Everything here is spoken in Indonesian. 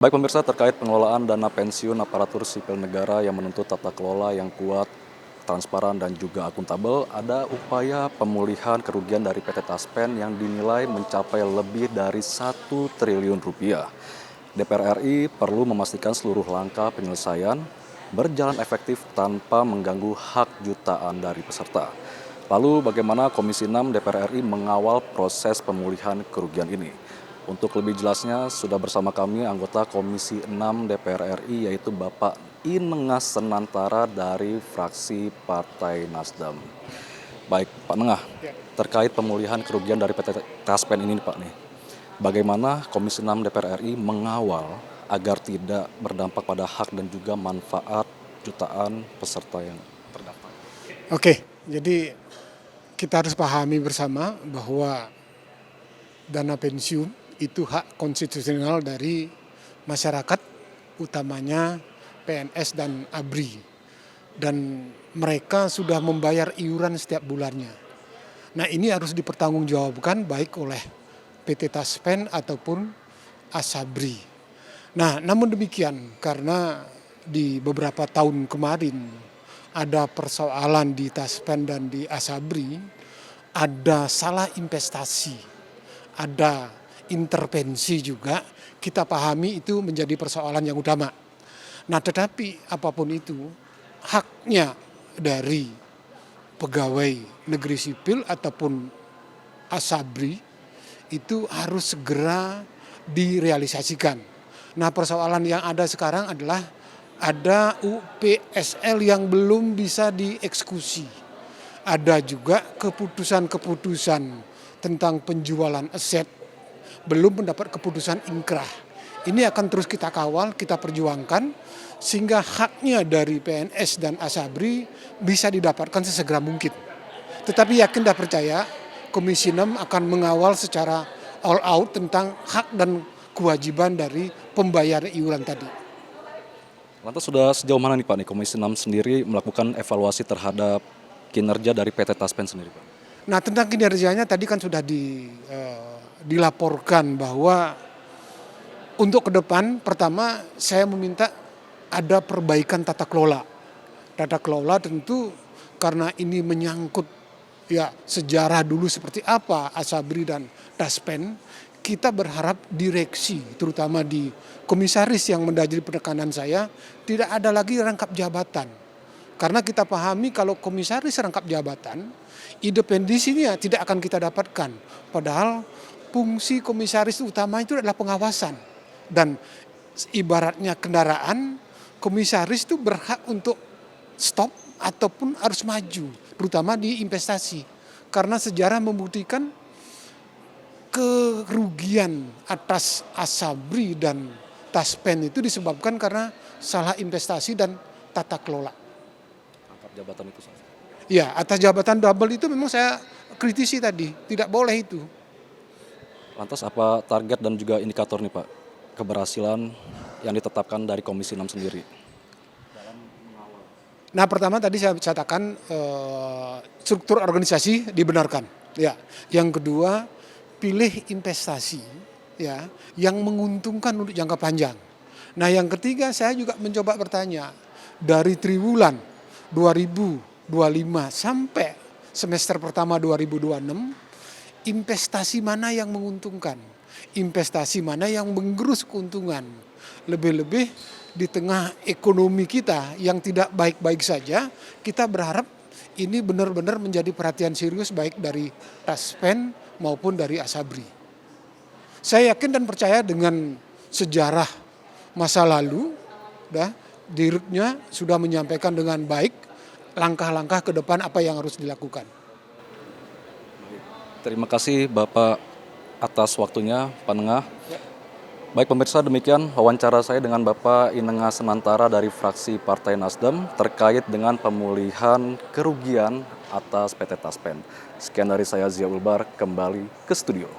Baik pemirsa, terkait pengelolaan dana pensiun aparatur sipil negara yang menuntut tata kelola yang kuat, transparan dan juga akuntabel, ada upaya pemulihan kerugian dari PT Taspen yang dinilai mencapai lebih dari 1 triliun rupiah. DPR RI perlu memastikan seluruh langkah penyelesaian berjalan efektif tanpa mengganggu hak jutaan dari peserta. Lalu bagaimana Komisi 6 DPR RI mengawal proses pemulihan kerugian ini? Untuk lebih jelasnya, sudah bersama kami anggota Komisi 6 DPR RI yaitu Bapak Inengas Senantara dari fraksi Partai Nasdem. Baik, Pak Nengah, Ya. terkait pemulihan kerugian dari PT Taspen ini Pak nih, bagaimana Komisi 6 DPR RI mengawal agar tidak berdampak pada hak dan juga manfaat jutaan peserta yang terdaftar? Oke, jadi kita harus pahami bersama bahwa dana pensiun itu hak konstitusional dari masyarakat, utamanya PNS dan ABRI. Dan mereka sudah membayar iuran setiap bulannya. Nah, ini harus dipertanggungjawabkan baik oleh PT Taspen ataupun Asabri. Nah, namun demikian karena di beberapa tahun kemarin ada persoalan di Taspen dan di Asabri, ada salah investasi, ada intervensi juga, kita pahami itu menjadi persoalan yang utama. Nah, tetapi apapun itu, haknya dari pegawai negeri sipil ataupun Asabri itu harus segera direalisasikan. Nah, persoalan yang ada sekarang adalah ada UPSL yang belum bisa dieksekusi. Ada juga keputusan-keputusan tentang penjualan aset belum mendapat keputusan inkrah. Ini akan terus kita kawal, kita perjuangkan sehingga haknya dari PNS dan Asabri bisa didapatkan sesegera mungkin. Tetapi yakin dan percaya Komisi 6 akan mengawal secara all out tentang hak dan kewajiban dari pembayar iuran tadi. Lantas sudah sejauh mana nih Pak nih Komisi 6 sendiri melakukan evaluasi terhadap kinerja dari PT Taspen sendiri Pak? Nah, tentang kinerjanya tadi kan sudah dilaporkan bahwa untuk ke depan pertama saya meminta ada perbaikan tata kelola. Tata kelola tentu karena ini menyangkut ya sejarah dulu seperti apa Asabri dan Taspen, kita berharap direksi terutama di komisaris yang menjadi penekanan saya tidak ada lagi rangkap jabatan. Karena kita pahami kalau komisaris rangkap jabatan, independensinya tidak akan kita dapatkan. Padahal fungsi komisaris utama itu adalah pengawasan. Dan ibaratnya kendaraan, komisaris itu berhak untuk stop ataupun harus maju, terutama di investasi. Karena sejarah membuktikan kerugian atas Asabri dan Taspen itu disebabkan karena salah investasi dan tata kelola. Rangkap jabatan itu saja. Ya, atas jabatan double itu memang saya kritisi tadi, tidak boleh itu. Lantas apa target dan juga indikator nih Pak keberhasilan yang ditetapkan dari Komisi 6 sendiri? Nah, pertama tadi saya katakan struktur organisasi dibenarkan. Ya, yang kedua pilih investasi ya yang menguntungkan untuk jangka panjang. Nah, yang ketiga saya juga mencoba bertanya dari triwulan 2025 sampai semester pertama 2026 investasi mana yang menguntungkan, investasi mana yang menggerus keuntungan. Lebih-lebih di tengah ekonomi kita yang tidak baik-baik saja, kita berharap ini benar-benar menjadi perhatian serius baik dari Taspen maupun dari Asabri. Saya yakin dan percaya dengan sejarah masa lalu, dirutnya sudah menyampaikan dengan baik langkah-langkah ke depan apa yang harus dilakukan. Terima kasih Bapak atas waktunya Pak Nengah. Baik pemirsa, demikian wawancara saya dengan Bapak Inengas Senantara dari fraksi Partai Nasdem terkait dengan pemulihan kerugian atas PT Taspen. Sekian dari saya Zia Ulbar, kembali ke studio.